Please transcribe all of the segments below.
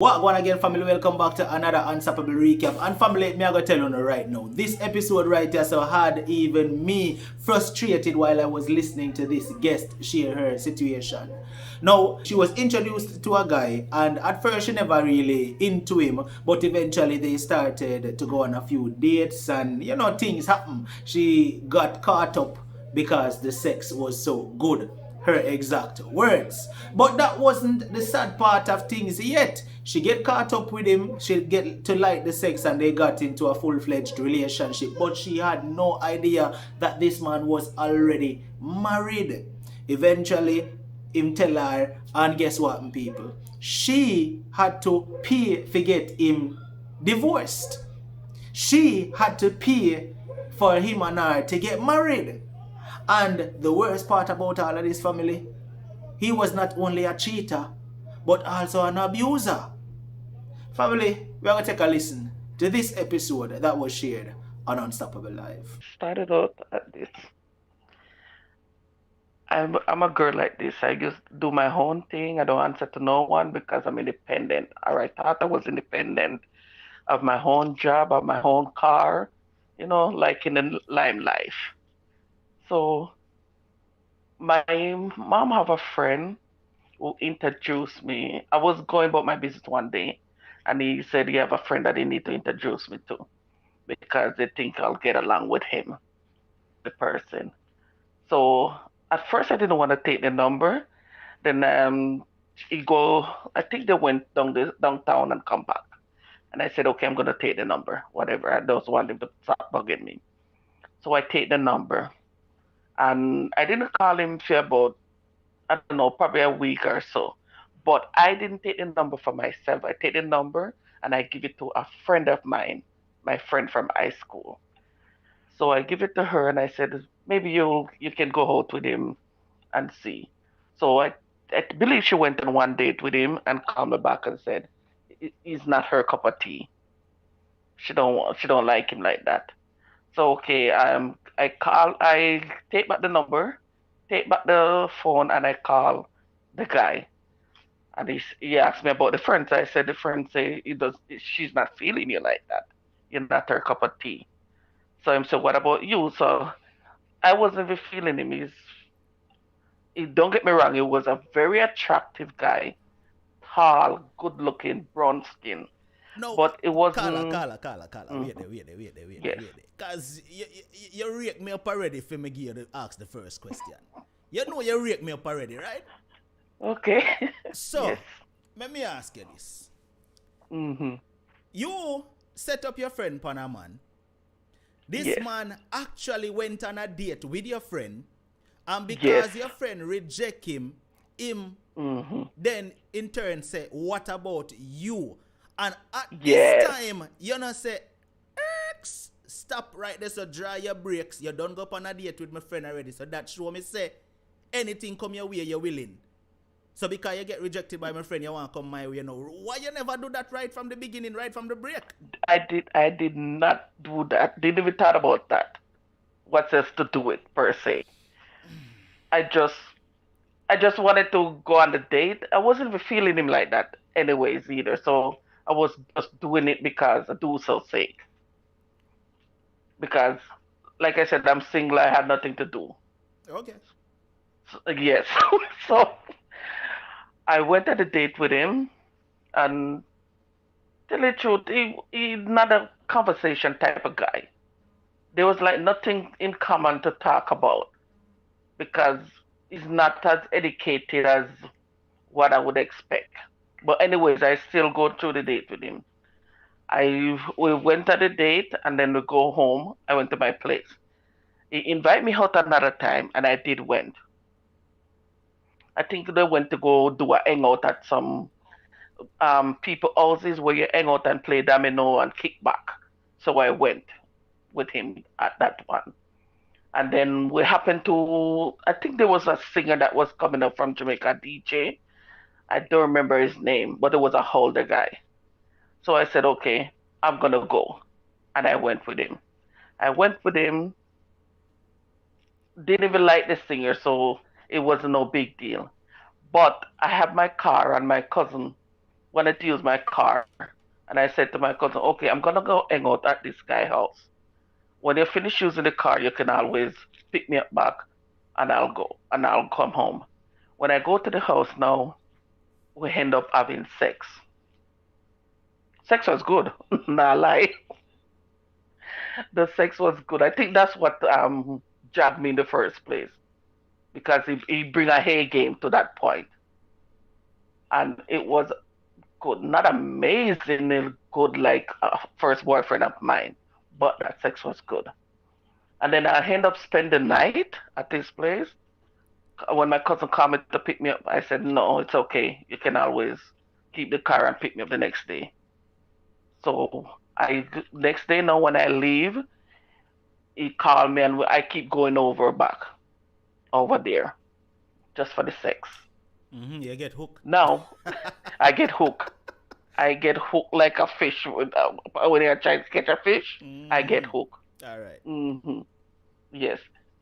What going again, family? Welcome back to another Unstoppable Recap. And family, me I go tell you right now, this episode right here so had even me frustrated while I was listening to this guest share her situation. Now, she was introduced to a guy, and at first she never really into him, but eventually they started to go on a few dates, and things happen. She got caught up because the sex was so good, her exact words. But that wasn't the sad part of things yet. She get caught up with him, she get to like the sex, and they got into a full-fledged relationship. But she had no idea that this man was already married. Eventually, him tell her, and guess what, people? She had to pay to get him divorced. She had to pay for him and her to get married. And the worst part about all of this, family, he was not only a cheater, but also an abuser. Family, we're going to take a listen to this episode that was shared on Unstoppable Live. Started out at this. I'm a girl like this. I just do my own thing. I don't answer to no one because I'm independent. Or I thought I was independent of my own job, of my own car, like in the lime life. So my mom have a friend who introduced me. I was going about my business one day, and he said he have a friend that he need to introduce me to because they think I'll get along with him, the person. So at first I didn't want to take the number. Then he go. I think they went downtown and come back. And I said, okay, I'm gonna take the number, whatever. I just want him to stop bugging me. So I take the number, and I didn't call him for about, I don't know, probably a week or so. But I didn't take the number for myself. I take the number and I give it to a friend of mine, my friend from high school. So I give it to her and I said, maybe you can go out with him and see. So I believe she went on one date with him and called me back and said he's not her cup of tea. She don't like him like that. So okay, I take back the number, take back the phone and I call the guy. And he asked me about the friends. I said the friend say she's not feeling you like that. You're not her cup of tea. So I said, what about you? So I wasn't even feeling him. Don't get me wrong, he was a very attractive guy, tall, good looking, brown skin. No, But it Carla, wasn't. Carla, Carla, Carla, wait Mhm. there, wait there, wait there, wait there, Yes. wait there. Because you rake me up already for me give you to ask the first question. You know you rake me up already, right? Okay. Yes. So, let me ask you this. Mhm. You set up your friend Panaman. This Yes. man actually went on a date with your friend, and Yes. because your friend reject him Mhm. then in turn say, what about you? And at this Yes. time, you know say, stop right there, so dry your brakes. You don't go up on a date with my friend already. So that show me say, anything come your way, you're willing. So because you get rejected by my friend, you want to come my way, why you never do that right from the beginning, right from the break? I did not do that. Didn't even thought about that. What's else to do it per se? I just I just wanted to go on the date. I wasn't even feeling him like that anyways either. So I was just doing it because I do so sake. Because like I said, I'm single, I had nothing to do. Okay. So, yes. So I went on a date with him and tell the truth, he's not a conversation type of guy. There was like nothing in common to talk about because he's not as educated as what I would expect. But anyways, I still go through the date with him. We went on the date and then we go home. I went to my place. He invited me out another time and I did went. I think they went to go do a hangout at some people houses where you hang out and play domino and kickback. So I went with him at that one. And then we happened to, I think there was a singer that was coming up from Jamaica, DJ. I don't remember his name, but it was a older guy. So I said, okay, I'm gonna go. And I went with him. I went with him, didn't even like the singer, so it was no big deal. But I have my car and my cousin wanted to use my car. And I said to my cousin, okay, I'm gonna go hang out at this guy's house. When you finish using the car, you can always pick me up back and I'll go and I'll come home. When I go to the house now, we end up having sex. Sex was good. Nah lie. The sex was good. I think that's what jabbed me in the first place. Because he bring a hay game to that point. And it was good. Not amazingly good like a first boyfriend of mine. But that sex was good. And then I end up spending the night at this place. When my cousin called me to pick me up, I said, no, it's okay. You can always keep the car and pick me up the next day. So next day now when I leave, he called me and I keep going over there just for the sex. You get hooked. Now I get hooked. I get hooked like a fish. When you're trying to catch a fish, I get hooked. All right. hmm Yes.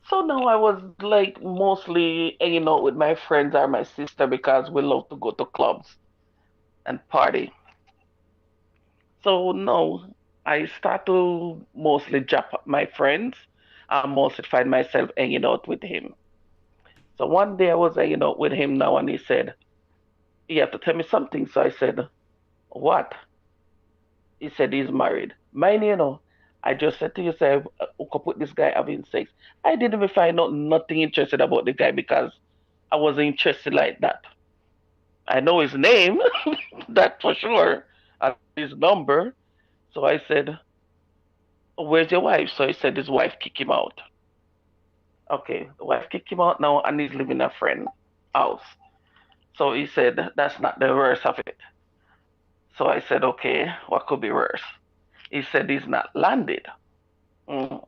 So now I was like mostly hanging out with my friends or my sister because we love to go to clubs and party. So no, I start to mostly jump up my friends. I mostly find myself hanging out with him. So one day I was hanging out with him now and he said, you have to tell me something. So I said, what? He said he's married. Mine, I just said to you, say, hook up with this guy having sex. I didn't even find out nothing interested about the guy because I wasn't interested like that. I know his name, that for sure, and his number. So I said, where's your wife? So he said his wife kicked him out. Okay, the wife kicked him out now and he's living in a friend house. So he said that's not the worst of it. So I said, okay, what could be worse? He said he's not landed. Mm.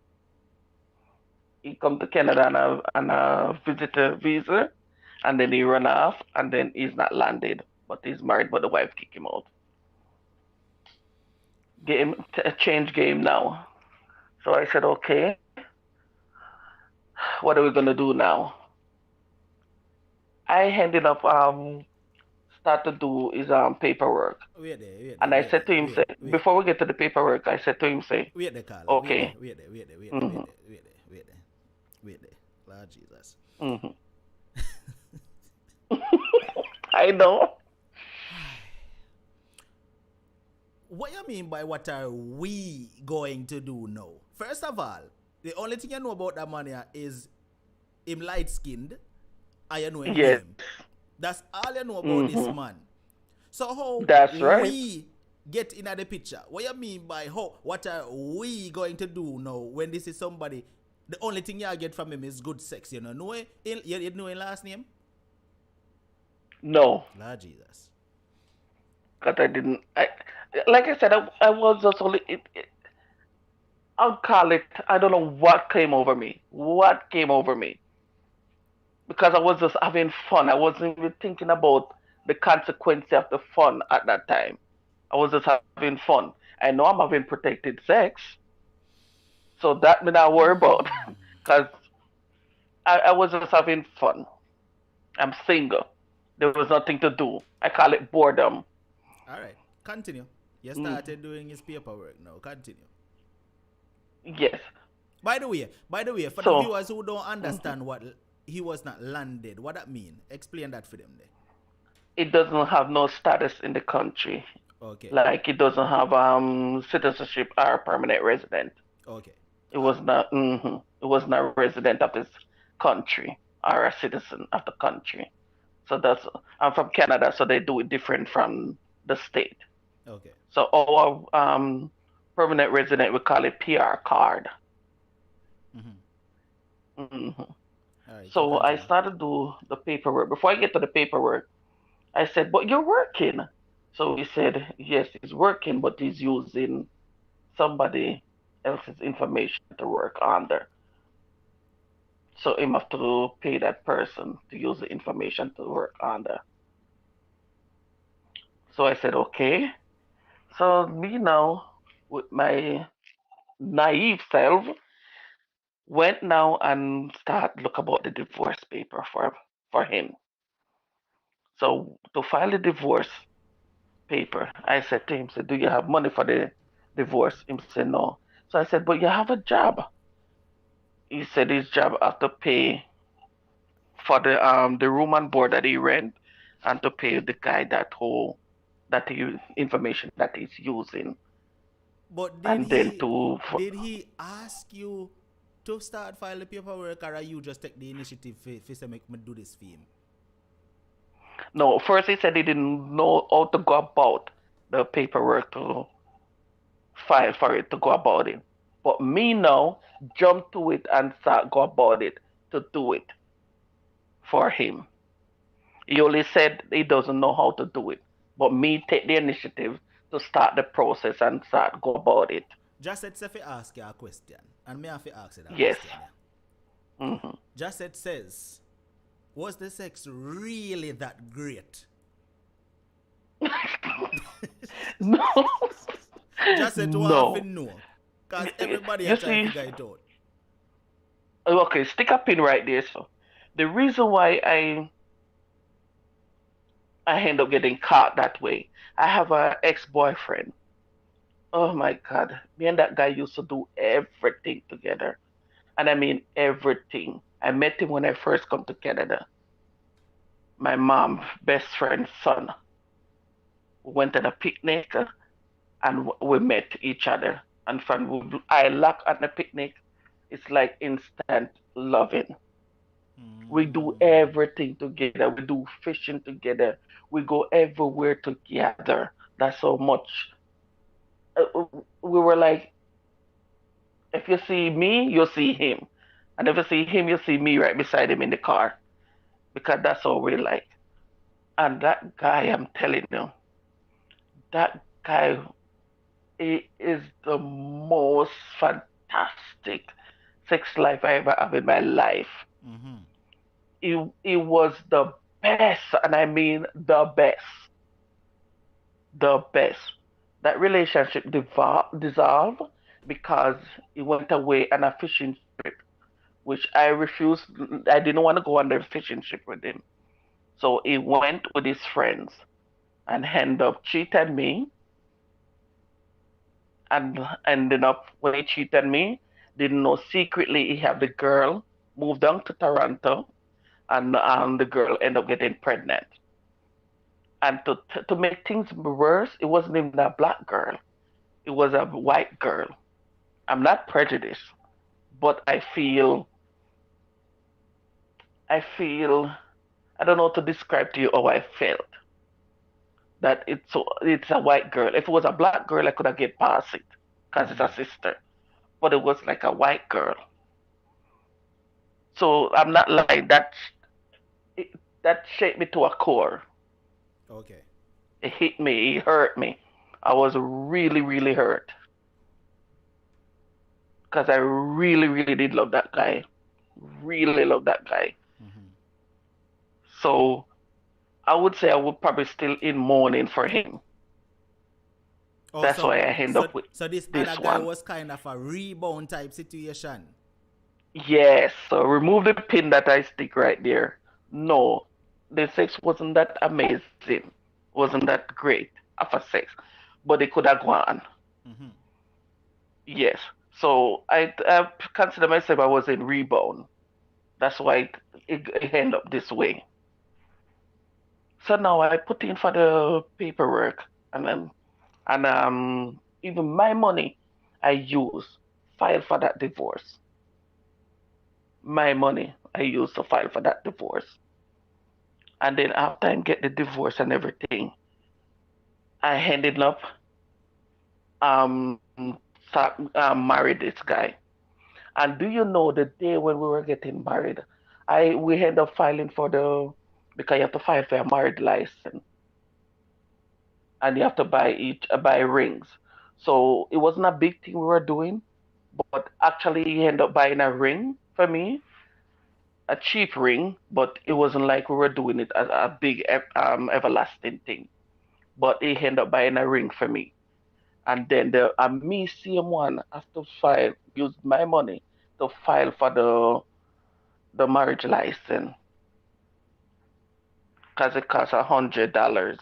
He come to Canada on a visitor visa, and then he run off, and then he's not landed, but he's married, but the wife kicked him out. Change game now. So I said, okay, what are we gonna do now? I ended up start to do his paperwork, Wait there, wait there, and I wait said there, to him, wait, say, wait. before we get to the paperwork, I said to him, say, Wait there, Carla. Wait there, okay, wait there, wait there, wait there, wait hmm there, wait there, wait there, wait there. Lord Jesus. hmm I know. What you mean by what are we going to do now? First of all, the only thing you know about that man here is him light skinned and you know him Yes. name. That's all you know about this hmm man. So how That's right. we get in the picture? What you mean by how? What are we going to do now when this is somebody? The only thing you get from him is good sex. You know you know his last name? No, Lord Jesus. because I didn't. Like I said, I was just only. I'll call it. I don't know what came over me. What came over me? Because I was just having fun. I wasn't even thinking about the consequence of the fun at that time. I was just having fun. I know I'm having protected sex, so that me not worry about. Because I was just having fun. I'm single. There was nothing to do. I call it boredom. All right, continue. You hmm started doing his paperwork now. Continue. Yes. By the way, for the So viewers who don't mhm. understand what he was not landed, what that mean? Explain that for them there. It doesn't have no status in the country. Okay. Like it doesn't have citizenship or permanent resident. Okay. It was not. It was not a resident of this country or a citizen of the country. So that's. I'm from Canada, so they do it different from the state. Okay. So our permanent resident, we call it PR card. Mm-hmm. hmm All right. You So I continue. started to do the paperwork. Before I get to the paperwork, I said, "But you're working." So he said, "Yes, he's working, but he's using somebody else's information to work under. So him have to pay that person to use the information to work under." So I said, "Okay." So me now, with my naive self, went now and start look about the divorce paper for him. So to file the divorce, paper. I said to him, said, "Do you have money for the divorce?" Him said, "No." So I said, "But you have a job." He said his job have to pay for the room and board that he rent, and to pay the guy that he information that he's using, But and then to did he ask you to start file the paperwork, or you just take the initiative for say make me do this for him? no, first he said he didn't know how to go about the paperwork to file for it to go about it. But me now jump to it and start go about it to do it for him. He only said he doesn't know how to do it. But me take the initiative to start the process and start go about it. Just said if ask you a question, and me have to ask you that Yes. question. Yeah. Hmm. Just says, was the sex really that great? No. Just said to have to No. know, cause everybody You are trying to see, figure it out. okay, stick a pin right there. So the reason why I end up getting caught that way, I have a ex-boyfriend. Oh my God. Me and that guy used to do everything together. And I mean everything. I met him when I first come to Canada. My mom's best friend's son. We went on a picnic and we met each other. And from I lock at the picnic, it's like instant loving. We do everything together. We do fishing together. We go everywhere together. That's so much. We were like, if you see me, you'll see him. And if you see him, you'll see me right beside him in the car. Because that's all we like. And that guy, I'm telling you, that guy he is the most fantastic sex life I ever have in my life. Mm-hmm. He was the best, and I mean the best. The best. That relationship dissolved because he went away on a fishing trip, which I refused. I didn't want to go on the fishing trip with him. So he went with his friends and ended up cheating me, and ended up when he cheated me, didn't know secretly he had the girl, moved down to Toronto, and the girl ended up getting pregnant. And to make things worse, it wasn't even a black girl. It was a white girl. I'm not prejudiced, but I feel, I don't know how to describe to you how I felt. That it's a white girl. If it was a black girl, I could have get past it because it's a sister. But it was like a white girl. So I'm not lying. It, that shaped me to a core. Okay. It hit me. It hurt me. I was really, really hurt because I really, really did love that guy. Really love that guy. Mm-hmm. So I would say I would probably still in mourning for him. Oh, That's why I end up with so this other this guy one. was kind of a rebound type situation. Yes. So remove the pin that I stick right there. No, the sex wasn't that amazing. Wasn't that great of a sex, but it could have gone. Mm-hmm. Yes. So I consider myself I was in rebound. That's why it ended up this way. So now I put in for the paperwork, and even my money I use file for that divorce. My money I use to file for that divorce. And then after I get the divorce and everything, I ended up um married this guy. And do you know the day when we were getting married, we ended up filing for the because you have to file for a marriage license and you have to buy rings. So it wasn't a big thing we were doing, but actually he ended up buying a ring for me, a cheap ring, but it wasn't like we were doing it as a big everlasting thing. But he ended up buying a ring for me. And then me same one have to file use my money to file for the marriage license because it costs $100.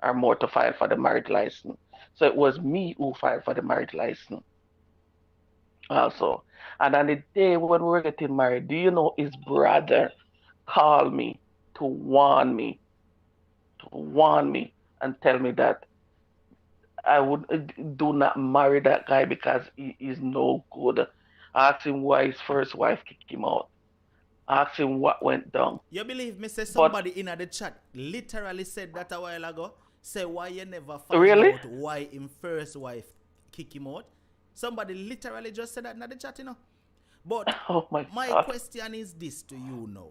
or more to file for the marriage license. So it was me who filed for the marriage license also. And on the day when we were getting married, do you know his brother called me to warn me, and tell me that I would do not marry that guy because he is no good. I asked him why his first wife kicked him out. I asked him what went down. You believe me say But somebody in the chat literally said that a while ago? Say why you never find really? out why him first wife kick him out? Somebody literally just said that in the chat, you know. But Oh my my God. question is this to you now.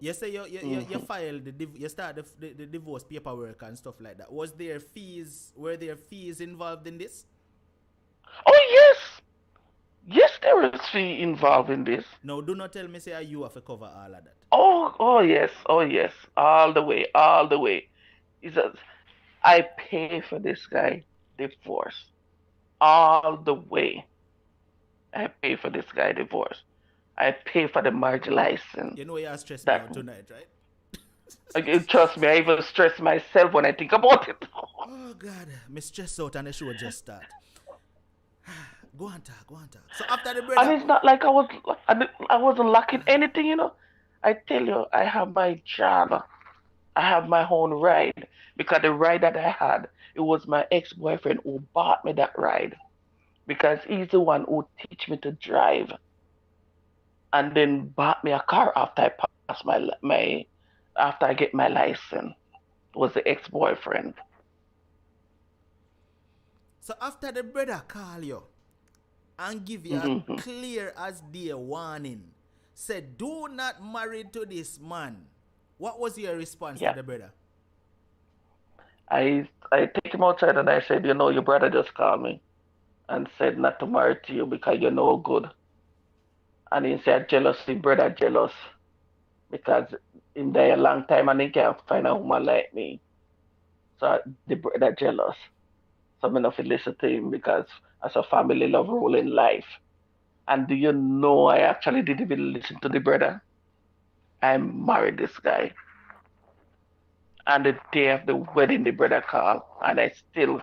You say you Hmm. filed you start the divorce paperwork and stuff like that. Were there fees involved in this? Oh yes, yes, there is fee involved in this. No, do not tell me say you have to cover all of that. Oh yes, oh yes, all the way, all the way. He says, I pay for this guy divorce all the way. I pay for this guy divorce. I pay for the marriage license. You know you stress me That out tonight, right? trust me, I even stress myself when I think about it. Oh God, me stress out and the show just start. Go on talk, go on talk. So after the And brother, it's not like I wasn't lacking anything, you know. I tell you, I have my job. I have my own ride because the ride that I had, it was my ex-boyfriend who bought me that ride because he's the one who teach me to drive and then bought me a car after I pass my after I get my license. Was the ex-boyfriend. so after the brother call you and give you a Hmm. clear as day warning, said do not marry to this man. What was your response to Yeah, the brother? I take him outside and I said, you know, your brother just called me and said not to marry to you because you're no good. And he said jealousy, brother jealous because in there a long time and he can't find a woman like me. So the brother jealous. So I'm not listen to him because as a family love rule in life. And do you know I actually didn't even listen to the brother? I married this guy. And the day of the wedding the brother called and I still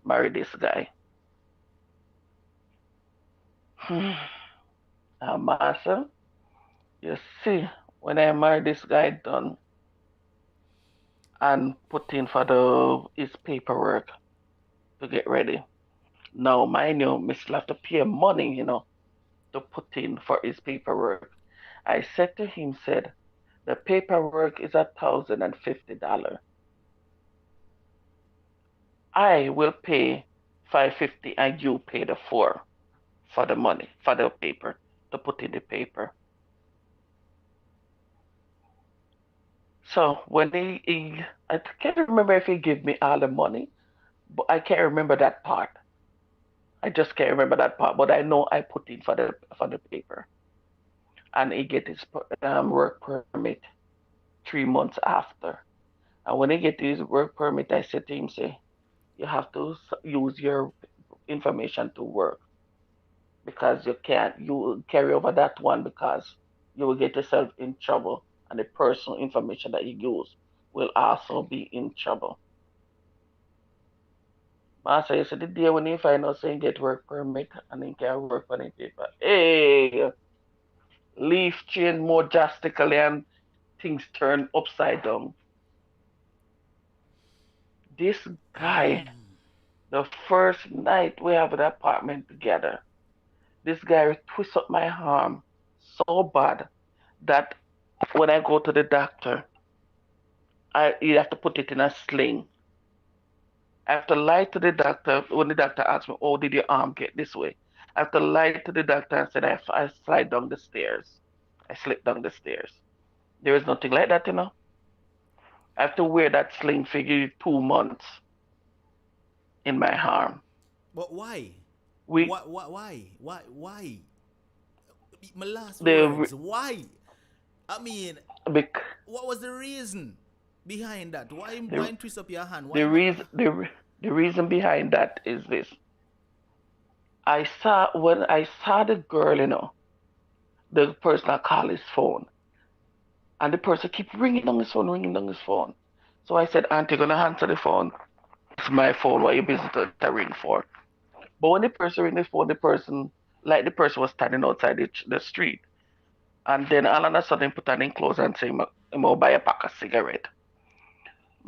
married this guy. Master, you see, when I married this guy done and put in for his paperwork to get ready. Now, mind you, me still have to pay money, you know, to put in for his paperwork. I said to him, said, the paperwork is $1,050. I will pay 550 and you pay the four for the money, for the paper, to put in the paper. So when I can't remember if he gave me all the money, but I can't remember that part. I just can't remember that part, but I know I put in for the paper, and he get his work permit 3 months after. And when he get his work permit, I said to him, say, you have to use your information to work because you can't you carry over that one because you will get yourself in trouble, and the personal information that you use will also be in trouble. Master, you said the day when you find out saying get work permit and he can work on the paper. Hey, leaf change more drastically and things turn upside down. This guy, the first night we have an apartment together, this guy twists up my arm so bad that when I go to the doctor, you have to put it in a sling. I have to lie to the doctor when the doctor asks me, "Oh, did your arm get this way?" I have to lie to the doctor and say I slide down the stairs. I slip down the stairs. There is nothing like that, you know. I have to wear that sling for 2 months in my arm. But why? We Why? My last the words. Why? I mean, bec- what was the reason behind that? Why the twist up your hand? the reason the reason behind that is this. When I saw the girl, you know, the person I call his phone, and the person keep ringing on his phone, ringing on his phone. So I said, "Auntie, gonna answer the phone." my phone. What you busy to ring for? But when the person ring the phone, the person like the person was standing outside the street, and then all of a sudden put on his clothes and say, "I'm gonna buy a pack of cigarette."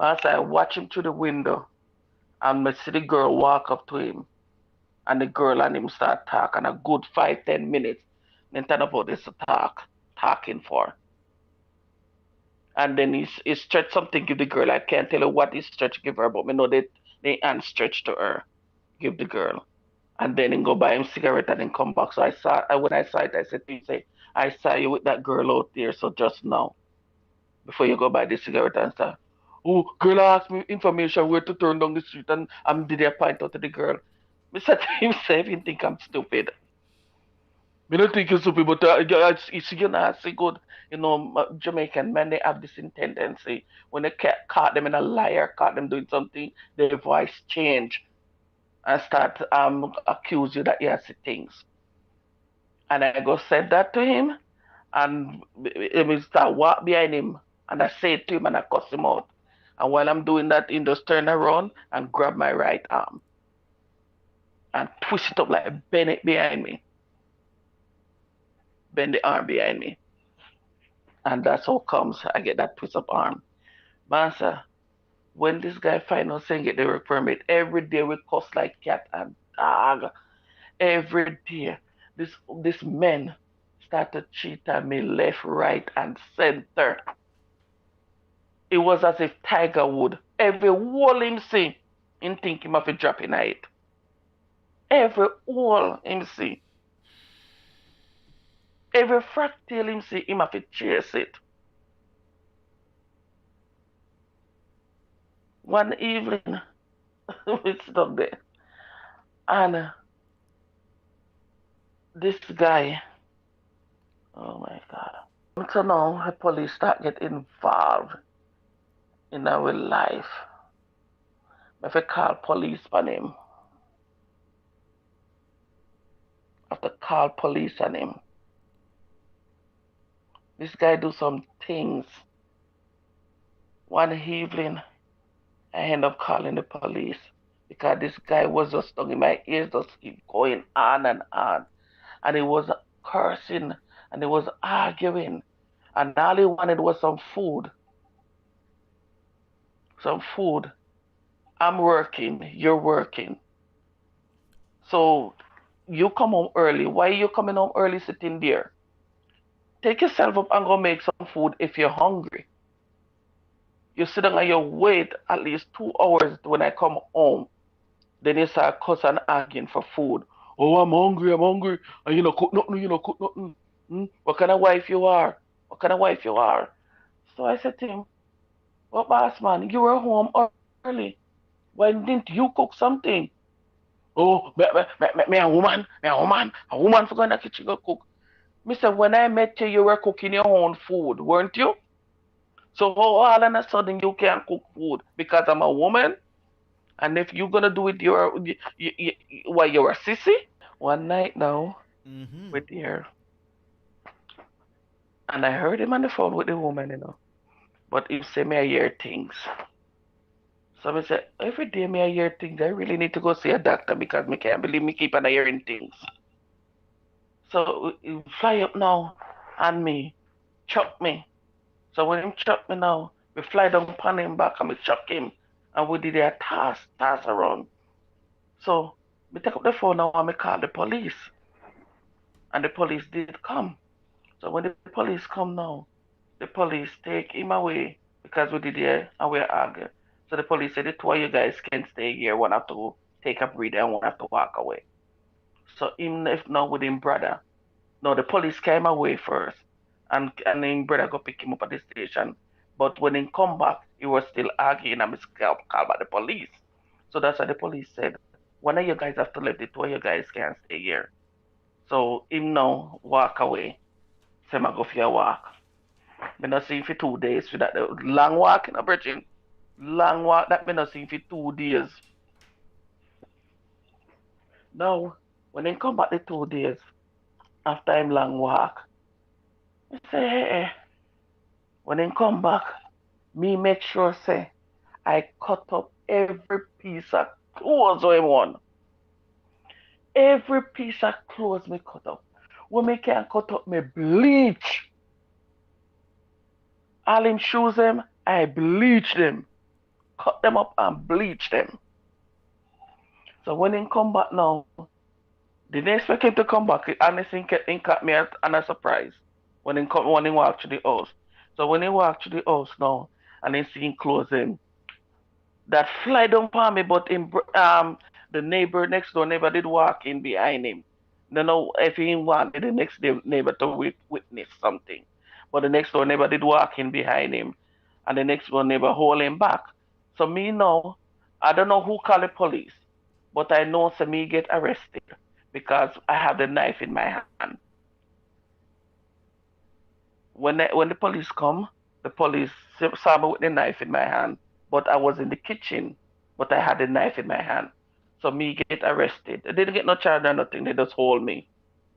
As I watch him through the window, and I see the girl walk up to him, and the girl and him start talking a good 5-10 minutes. Then turn about this talking for. And then he stretch something give the girl. I can't tell you what he stretch give her, but me know that they hand stretch to her, give the girl. And then he go buy him cigarette and then come back. So when I saw it, I said to him, say, I saw you with that girl out there, so just now, before you go buy the cigarette and say, oh, girl asked me information where to turn down the street and did I point out to the girl. Me said to him, say, if you think I'm stupid. Me don't think you're stupid, but it's you know, it's good. You know, Jamaican men, they have this tendency when they caught them in a liar, caught them doing something, their voice change and start accuse you that you see things. And I go said that to him, and he will start walk behind him, and I say it to him and I cuss him out. And while I'm doing that, he just turn around and grab my right arm and twist it up like bend it behind me, bend the arm behind me. And that's how comes I get that twist up arm. Master, when this guy find out saying get the work permit, every day we cuss like cat and dog. Every day. This men start to cheat on me left, right, and center. It was as if Tiger would. Every wall him see, him think him have to drop in it. Every wall him see. Every fractal him see, him have to chase it. One evening, we stuck there. And this guy, oh my God. So now the police start get involved in our life. If I call police on him, I have to call police on him. This guy do some things. One evening, I end up calling the police because this guy was just stuck in my ears, just keep going on and on. And he was cursing and he was arguing. And all he wanted was some food. Some food. I'm working, you're working. So you come home early. Why are you coming home early sitting there? Take yourself up and go make some food if you're hungry. You sit down and you wait at least 2 hours when I come home. Then you start cussing and arguing for food. Oh, I'm hungry, I'm hungry. And you know, cook nothing, you know, cook nothing. What kind of wife you are? What kind of wife you are? So I said to him, well, boss man, you were home early. Why didn't you cook something? Oh, me a woman for going to the kitchen go cook. Mister, when I met you, you were cooking your own food, weren't you? So all of a sudden you can't cook food because I'm a woman? And if you're gonna do it, you're a sissy? One night now, Mm-hmm. we're there, and I heard him on the phone with the woman, you know. But he say me I hear things. So I said, every day me I hear things. I really need to go see a doctor because me can't believe me keep on hearing things. So he fly up now and me, chuck me. So when him chuck me now, we fly down upon him back and we chuck him. And we did a toss around. So we take up the phone now and we call the police. And the police did come. So when the police come now, the police take him away because we did there and we're arguing. So the police said the two of you guys can stay here, one have to take a breather and one have to walk away. So him left now with him brother. No, the police came away first and him brother go pick him up at the station. But when he come back, he was still arguing and called by the police. So that's why the police said, one of you guys have to leave, the two of you guys can't stay here. So him now walk away. Say I go for a walk. Me not see him for 2 days for that long walk in a bridging. Long walk that me not see him for 2 days. Now, when they come back the 2 days, after him long walk, I say, hey. When they come back, me make sure say I cut up every piece of clothes I want. Every piece of clothes me cut up. When me can cut up me bleach. All him shoes them, I bleach them. Cut them up and bleach them. So when he come back now, didn't expect him to come back. Honestly, he caught me on a surprise when he walked to the house. So when he walked to the house now, and he see him closing, that fly down upon me, but the neighbor next door neighbor did walk in behind him. Don't know if he wanted the next neighbor to witness something, but the next door neighbor did walk in behind him, and the next door neighbor hold him back. So me now, I don't know who called the police, but I know so me get arrested because I have the knife in my hand. When the police come, the police saw me with the knife in my hand, but I was in the kitchen, but I had the knife in my hand. So me get arrested. They didn't get no charge or nothing. They just hold me,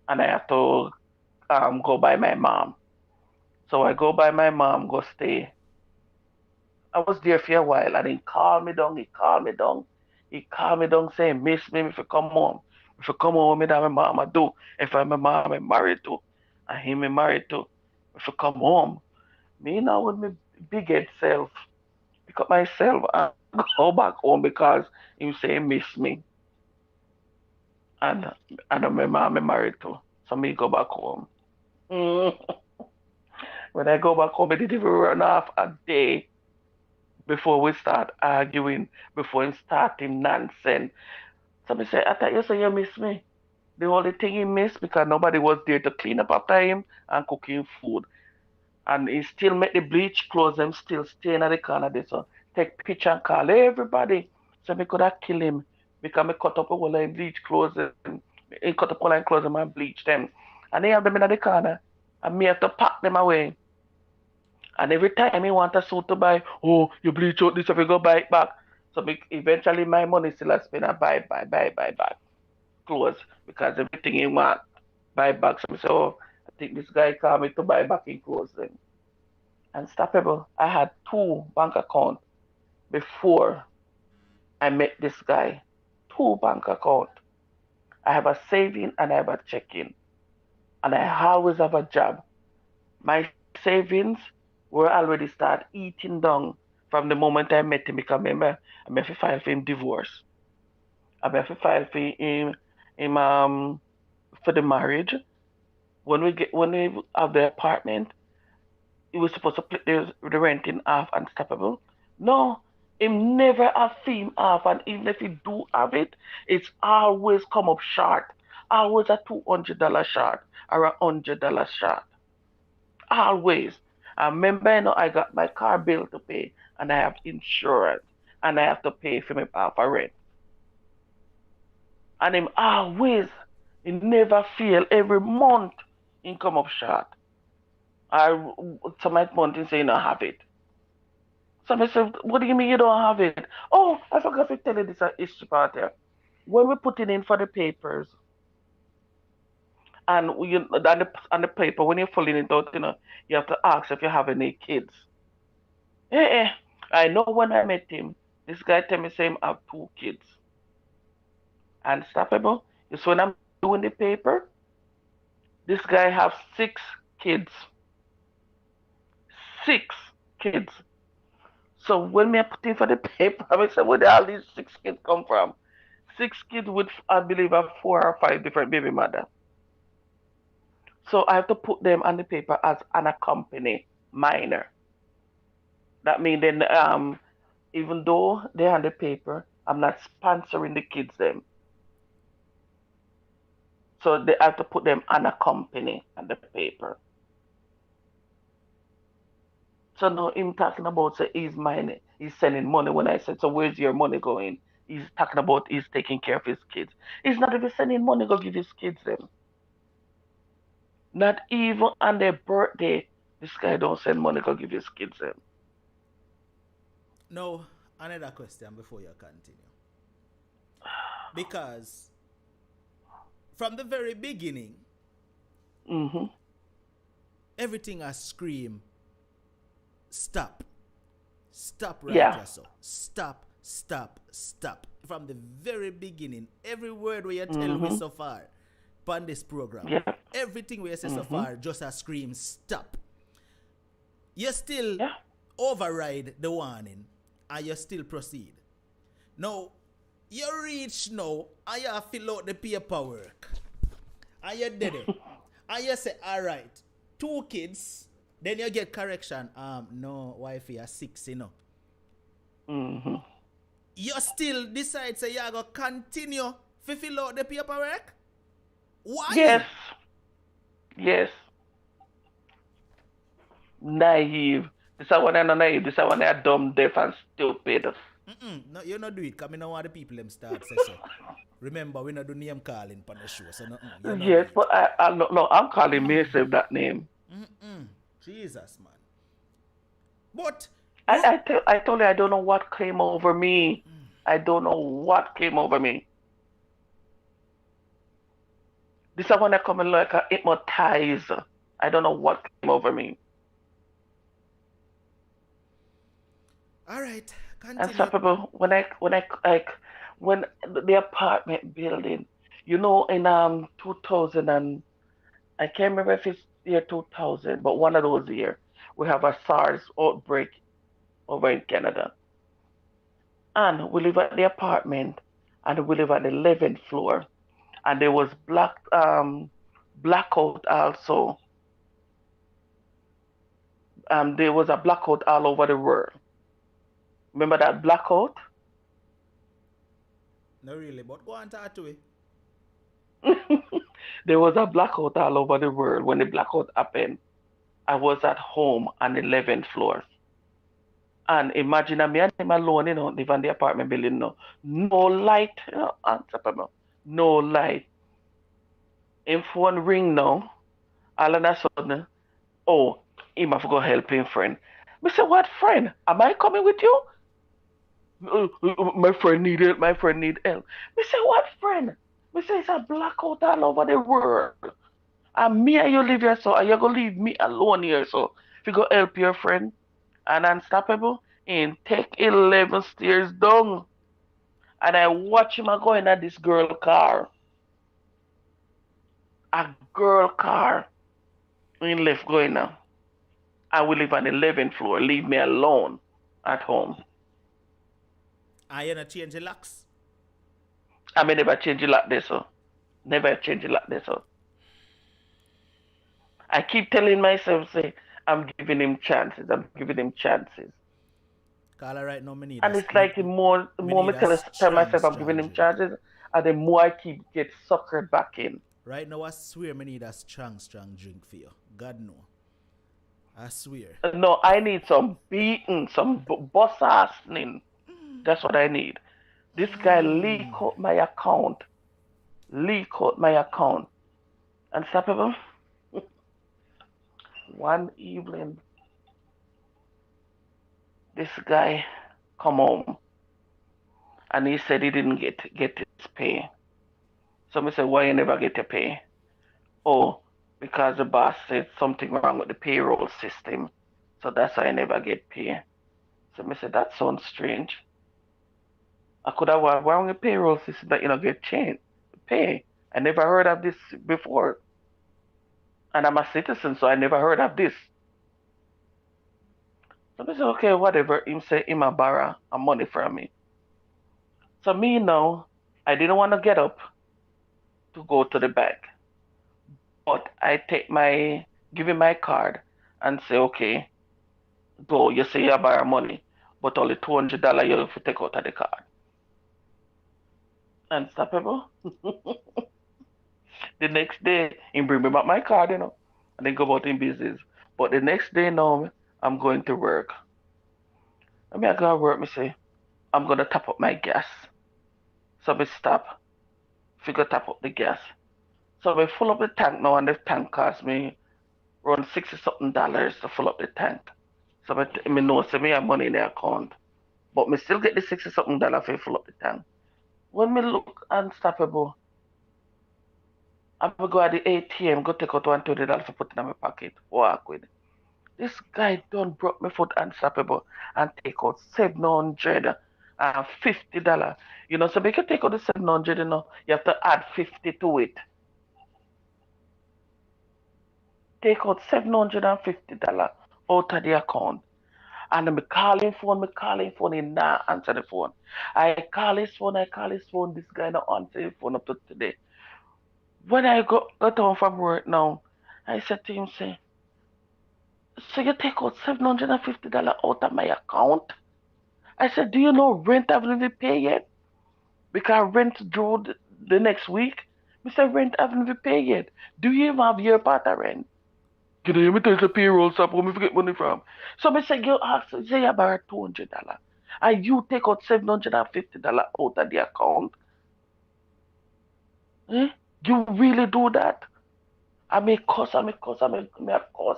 and I have to go by my mom. So I go by my mom, go stay. I was there for a while, and he called me down. He called me down. He called me down saying, "Miss me if you come home. If you come home, me that my mama do. If I'm a mom, I'm married to, and him I'm married to. If you come home." Me now with my big head self, pick up myself and go back home because him say he miss me. And my mom I'm married to. So me go back home. Mm. When I go back home, I didn't even run off a day before we start arguing, before him start him nonsense. So me say, I thought you say you miss me. The only thing he missed because nobody was there to clean up after him and cook him food. And he still make the bleach clothes them still staying at the corner there. So take picture and call everybody. So me could have kill him because me cut up all of bleach clothes and he cut up all of clothes and bleach them. And they have them in the corner. And me have to pack them away. And every time he want a suit to buy, oh, you bleach out this if you go buy it back. So eventually my money still I spend and buy back clothes because everything he want buy back. So I say, oh, I think this guy called me to buy back in clothes then. Unstoppable. I had two bank accounts before I met this guy. Two bank accounts. I have a saving and I have a checking. And I always have a job. My savings were already start eating down from the moment I met him because remember, I have to file for him divorce. I have to file for him for the marriage. When we have the apartment, he was supposed to split the rent in half unstoppable. No, him never have theme half, and even if he do have it, it's always come up short. Always a $200 short or $100 short. Always. I remember, I got my car bill to pay, and I have insurance, and I have to pay for my half a rent. And him always, he never fail. Every month, he come up short. I some month he say you don't have it. Somebody said, what do you mean you don't have it? Oh, I forgot to tell you this history part here. When we put it in for the papers, and on the paper, when you're filling it out, you have to ask if you have any kids. Eh, I know when I met him, this guy tell me say him have two kids. Unstoppable. It's when I'm doing the paper, this guy have six kids. Six kids. So when me put in for the paper, I say, where did all these six kids come from? Six kids with, I believe, have 4 or 5 different baby mother. So I have to put them on the paper as an accompany minor. That means then, even though they're on the paper, I'm not sponsoring the kids them. So they have to put them on a company on the paper. So now him talking about say he's sending money. When I said, so where's your money going? He's talking about he's taking care of his kids. He's not even sending money go give his kids them. Not even on their birthday, this guy don't send money go give his kids them. Now, another question before you continue. Because from the very beginning, Mm-hmm. everything has screamed, stop. Stop right Yeah. here, so. Stop stop, stop. From the very beginning, every word where you tell me Mm-hmm. so far on this program, Yeah. everything where you say so Mm-hmm. far, just a scream, stop. You still Yeah. override the warning and you still proceed. Now, you reach now and you fill out the paperwork. And you did it. And you say, all right, 2 kids. Then you get correction. No, wifey, you're 6, you know. Mm-hmm. You still decide, say, you're going to continue to fill out the paperwork? Yes. Why? Yes. Naive. This is when I'm not naive. This is when I'm dumb, deaf, and stupid. No, you not do it, because I don't want the people them start say so. Remember, we not do name calling on the show, so no, you not do Yes, it. but I no, I'm calling myself that name. Jesus, man. But, I told you I don't know what came over me. I don't know what came over me. This is when I come in like a hypnotized. I don't know what came over me. all right, And some continue. people, when the apartment building, in 2000 and I can't remember if it's year 2000, but one of those years we have a SARS outbreak over in Canada, and we live at the apartment, and we live at the 11th floor, and there was blackout also. There was a blackout all over the world. Remember that blackout? No, really, but go on talk to it. There was a blackout all over the world. When the blackout happened, I was at home on the 11th floor. And imagine me and him alone, live in the apartment building, no light, on top of me. No light. Him phone ring now, all of a sudden, oh, him have to go help him friend. Me say, what friend? Am I coming with you? My friend need help, my friend need help. Me say, what friend? Me say, it's a blackout all over the world. And me and you live here, so are you gonna leave me alone here? So if you go help your friend and unstoppable, and take 11 stairs down. And I watch him going at this girl car. A girl car. In left going now. I will live on the 11th floor. Leave me alone at home. And you not change the locks? I may never change it like this, so. Never change it like this, so. I keep telling myself, say, I'm giving him chances. I'm giving him chances. Call her right now, And it's like the me more need me a tell strong, myself I'm giving strong him drink. chances, and the more I keep get suckered back in. Right now, I swear me need a strong, strong drink for you. God no. I swear. No, I need some beating, some boss assing. That's what I need. This guy leak out my account. Leak out my account. And some people, one evening, this guy come home and he said he didn't get his pay. So I said, why you never get your pay? Oh, because the boss said something wrong with the payroll system. So that's why I never get pay. So I said, that sounds strange. I could have why on the payroll system that you know get changed pay. I never heard of this before. And I'm a citizen, so I never heard of this. So I said, okay, whatever. Him say him a borrow a money from me. So me now, I didn't want to get up to go to the bank. But I give him my card and say, okay, go, you say you borrow money, but only $200 you have to take out of the card. And stop people. The next day, he bring me back my card, and then go about in business. But the next day now, I'm going to work. I go to work, me say, I'm gonna top up my gas. So we stop, figure top up the gas. So we full up the tank now, and the tank cost me around 60 something dollars to full up the tank. So me know, say me have money in the account. But me still get the 60 something dollars to fill up the tank. When me look unstoppable, I will go at the ATM, go take out $120 to put in my pocket, walk with. This guy done broke my foot unstoppable and take out 700 $50. So make you take out the 700, you have to add 50 to it. Take out $750 out of the account. And I'm calling phone, he not answer the phone. I call his phone, this guy not answer his phone up to today. When I got home from work now, I said to him, say, so you take out $750 out of my account? I said, do you know rent I haven't even paid yet? Because rent due the next week. I said, rent I haven't even paid yet. Do you even have your part of rent? You know, you me take the payroll stop where me get money from. So I said, you ask, say you borrow $200. And you take out $750 out of the account. Eh? You really do that? I may cuss, I may cuss, I may cuss.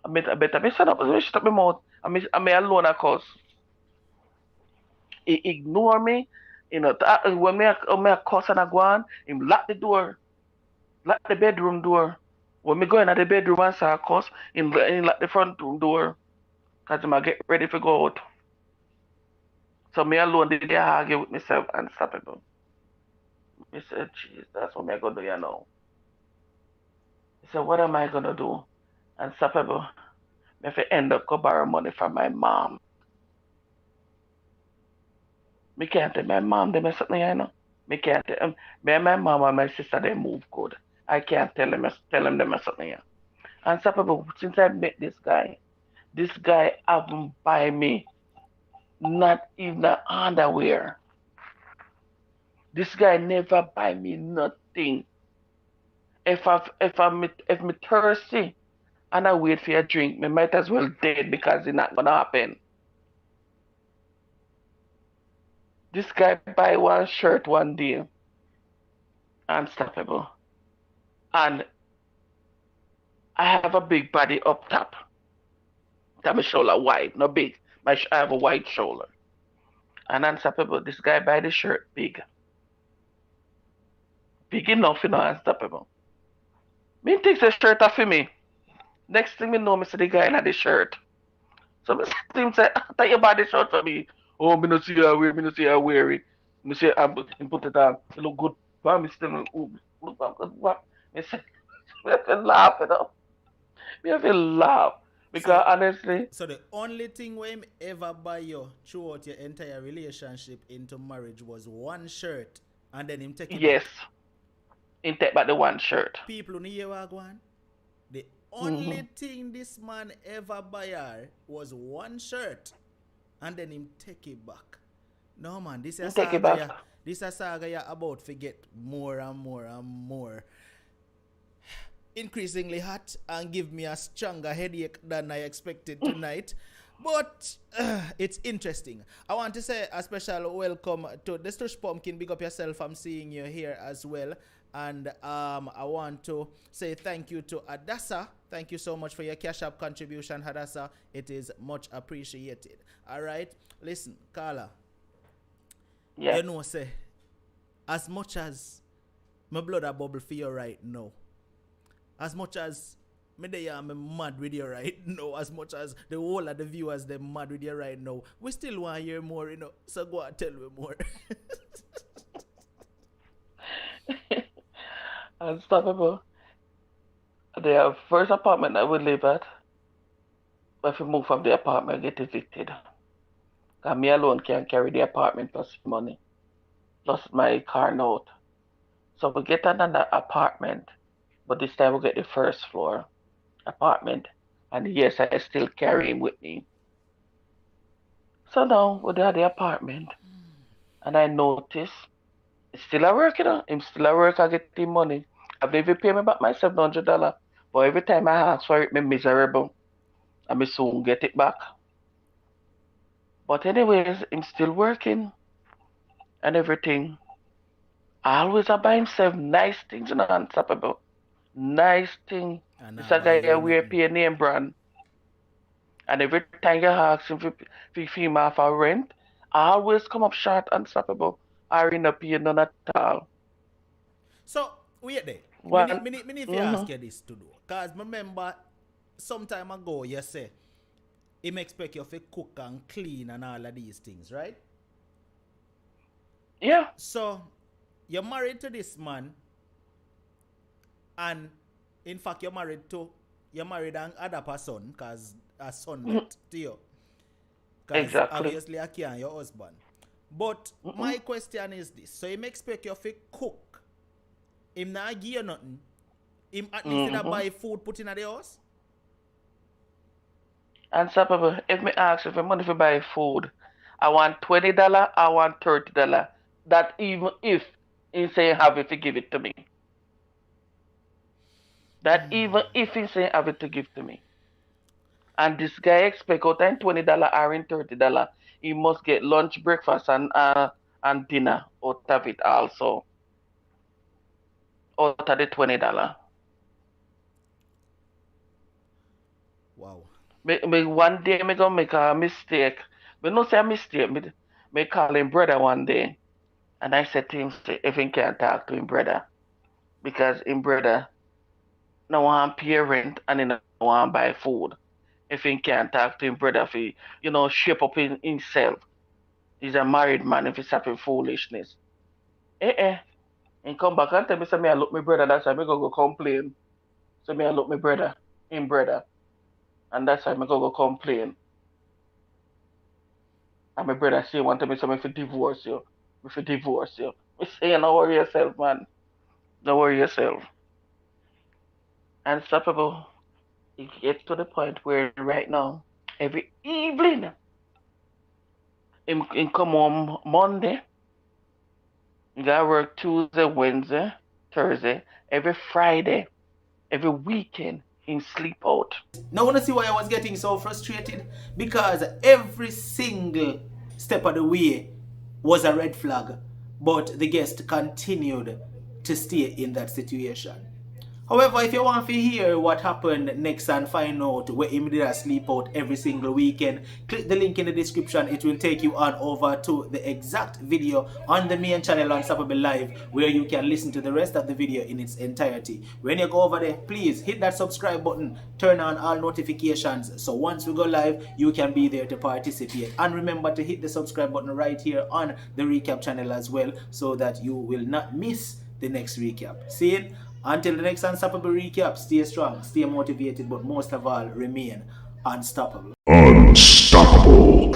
I better set up, I shut up my mouth. I may alone a cuss. He ignore me. When me a cuss and I go on, him lock the bedroom door. When me go in at the bedroom and say I cuss, him lock the front room door. Cause him a get ready to go out. So me alone did I argue with myself unstoppable. Me said, jeez, that's what me I gonna do now. He said, what am I gonna do? Unstoppable. Me have to end up go borrow money from my mom. Me can't tell my mom them something, Me can't tell them. Me and my mom and my sister they move good. I can't tell them something. Unstoppable. Since I met this guy haven't buy me not even underwear. This guy never buy me nothing. If me thirsty and I wait for a drink, me might as well dead because it's not gonna happen. This guy buy one shirt one day, unstoppable, and I have a big body up top. That my shoulder wide, not big. I have a wide shoulder, and unstoppable. This guy buy the shirt big enough, unstoppable. Me takes the shirt off of me. Next thing me know, me see the guy in the shirt. So me say to him, say, take your body shirt for me. Oh, me no see her wear, me no see her wear it. Me say, put it on. It look good. But me still look what? Me say, me have to laugh, Me have to laugh. Because honestly, so the only thing where him ever buy you throughout your entire relationship into marriage was one shirt, and then him take it yes, back. he take back the one shirt. People who hear what going. The Mm-hmm. only thing this man ever buy her was one shirt, and then him take it back. No man, this is a He take it saga back. ya. This is a saga ya about forget more and more and more. Increasingly hot and give me a stronger headache than I expected tonight. But it's interesting. I want to say a special welcome to the Stush Pumpkin. Big up yourself. I'm seeing you here as well. And I want to say thank you to Adassa. Thank you so much for your Cash App contribution, Adassa. It is much appreciated. All right. Listen, Carla. Yeah. You know, say, as much as my blood a bubble for you right now, as much as me they am mad with you right now, as much as the whole of the viewers they mad with you right now, we still want to hear more, So go and tell me more. Unstoppable. The first apartment I would live at, if we move from the apartment, get evicted. Cause me alone can't carry the apartment plus money, plus my car note. So we get another apartment, but this time we get the first floor apartment. And yes, I still carry him with me. So now we're at the apartment, and I notice it's still a work, Him still a work, I get him money. I've never paid me back my $700, but every time I ask for it, me miserable. I may soon get it back. But anyways, I'm still working and everything. I always I buy himself nice things, unstoppable. Nice thing. And This I a buy guy you I wear nothing. pay name brand. And every time you ask him for him off a rent, I always come up short unstoppable. I ain't not pay none at all. So, wait there. One Me need to ask mm-hmm. you this to do. Because remember, some time ago, you say, him expect you to cook and clean and all of these things, right? Yeah, So you're married to this man, and in fact you're married and adopt a son because a son mhm, left to you. Because exactly. obviously I can't your husband. But Mm-mm. my question is this. So him expect you to cook. Him not give you nothing. Him at least did Mm-hmm. buy food put in the house. And some people, if me ask if I money for buy food, I want $20, I want $30. That even if he say have it to give it to me. That even if he say have it to give to me. And this guy expect out of $20 or in $30, he must get lunch, breakfast, and dinner out of it also. Out of the $20. Wow. Me one day me gonna make a mistake. Me no say a mistake. Me call him brother one day, and I said to him, say, if he can't talk to him brother, because him brother no want pay rent and he no want buy food. If he can't talk to him brother, if he shape up in himself, he's a married man. If he's happy foolishness, eh. And come back and tell me, say me I look my brother. That's why me go complain. So me I look my brother, him brother, and that's why me go complain. And my brother say want me to divorce you. If you divorce you. Me say don't worry yourself, man. Don't worry yourself. And some people it gets to the point where right now, every evening, him come home Monday, he gotta work Tuesday, Wednesday, Thursday, every Friday, every weekend, him sleep out. Now wanna see why I was getting so frustrated? Because every single step of the way was a red flag, but the guest continued to stay in that situation. However, if you want to hear what happened next and find out where him did sleep out every single weekend, click the link in the description. It will take you on over to the exact video on the main channel Unstoppable Live, where you can listen to the rest of the video in its entirety. When you go over there, please hit that subscribe button, turn on all notifications, so once we go live, you can be there to participate. And remember to hit the subscribe button right here on the recap channel as well, so that you will not miss the next recap. See it? Until the next Unstoppable recap, stay strong, stay motivated, but most of all, remain unstoppable. Unstoppable.